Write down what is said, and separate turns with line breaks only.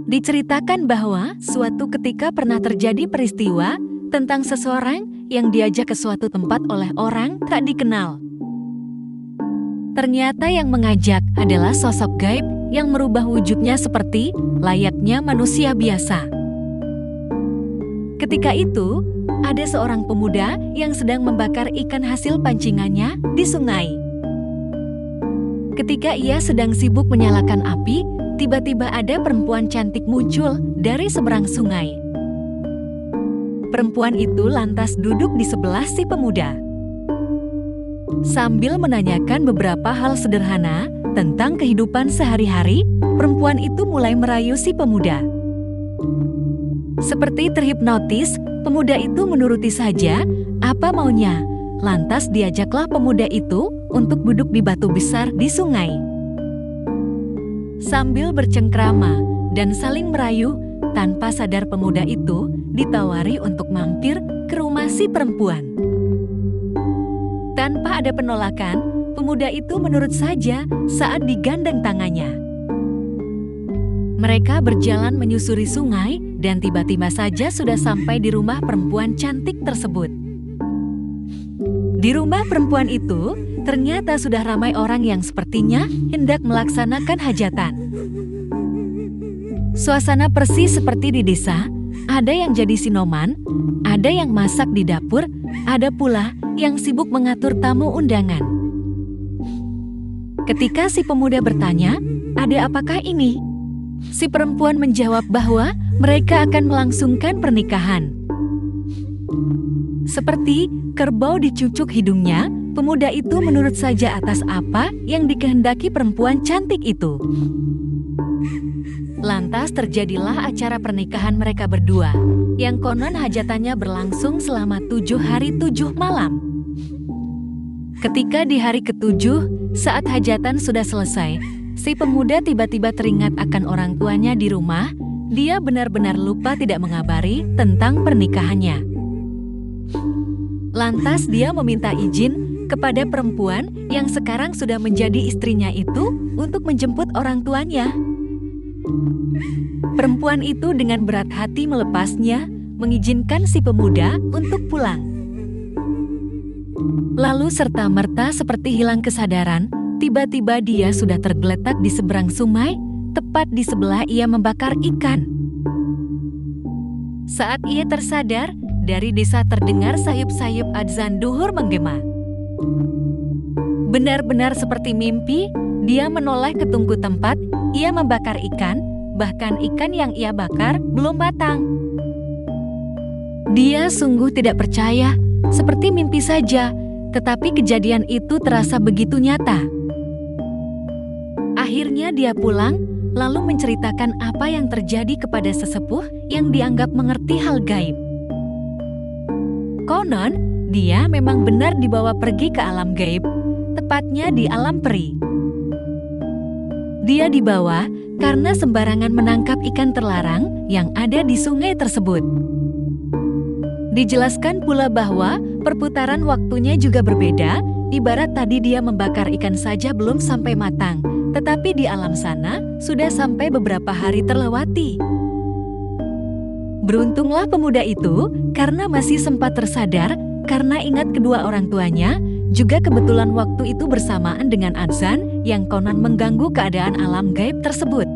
Diceritakan bahwa suatu ketika pernah terjadi peristiwa tentang seseorang yang diajak ke suatu tempat oleh orang tak dikenal. Ternyata yang mengajak adalah sosok gaib yang merubah wujudnya seperti layaknya manusia biasa. Ketika itu, ada seorang pemuda yang sedang membakar ikan hasil pancingannya di sungai. Ketika ia sedang sibuk menyalakan api, tiba-tiba ada perempuan cantik muncul dari seberang sungai. Perempuan itu lantas duduk di sebelah si pemuda. Sambil menanyakan beberapa hal sederhana tentang kehidupan sehari-hari, perempuan itu mulai merayu si pemuda. Seperti terhipnotis, pemuda itu menuruti saja apa maunya. Lantas diajaklah pemuda itu untuk duduk di batu besar di sungai. Sambil bercengkrama dan saling merayu, tanpa sadar pemuda itu ditawari untuk mampir ke rumah si perempuan. Tanpa ada penolakan, pemuda itu menurut saja saat digandeng tangannya. Mereka berjalan menyusuri sungai dan tiba-tiba saja sudah sampai di rumah perempuan cantik tersebut. Di rumah perempuan itu, ternyata sudah ramai orang yang sepertinya hendak melaksanakan hajatan. Suasana persis seperti di desa, ada yang jadi sinoman, ada yang masak di dapur, ada pula yang sibuk mengatur tamu undangan. Ketika si pemuda bertanya, "Ada apakah ini?" Si perempuan menjawab bahwa mereka akan melangsungkan pernikahan. Seperti kerbau dicucuk hidungnya, pemuda itu menurut saja atas apa yang dikehendaki perempuan cantik itu. Lantas terjadilah acara pernikahan mereka berdua, yang konon hajatannya berlangsung selama 7 hari 7 malam. Ketika di hari ke-7, saat hajatan sudah selesai, si pemuda tiba-tiba teringat akan orang tuanya di rumah. Dia benar-benar lupa tidak mengabari tentang pernikahannya. Lantas dia meminta izin kepada perempuan yang sekarang sudah menjadi istrinya itu untuk menjemput orang tuanya. Perempuan itu dengan berat hati melepasnya, mengizinkan si pemuda untuk pulang. Lalu serta-merta seperti hilang kesadaran, tiba-tiba dia sudah tergeletak di seberang sungai, tepat di sebelah ia membakar ikan. Saat ia tersadar, dari desa terdengar sayup-sayup adzan duhur menggema. Benar-benar seperti mimpi, dia menoleh ke tungku tempat, ia membakar ikan, bahkan ikan yang ia bakar belum matang. Dia sungguh tidak percaya, seperti mimpi saja, tetapi kejadian itu terasa begitu nyata. Akhirnya dia pulang, lalu menceritakan apa yang terjadi kepada sesepuh yang dianggap mengerti hal gaib. Konon, dia memang benar dibawa pergi ke alam gaib, tepatnya di alam peri. Dia dibawa karena sembarangan menangkap ikan terlarang yang ada di sungai tersebut. Dijelaskan pula bahwa perputaran waktunya juga berbeda, ibarat tadi dia membakar ikan saja belum sampai matang, tetapi di alam sana sudah sampai beberapa hari terlewati. Beruntunglah pemuda itu karena masih sempat tersadar karena ingat kedua orang tuanya, juga kebetulan waktu itu bersamaan dengan adzan yang konon mengganggu keadaan alam gaib tersebut.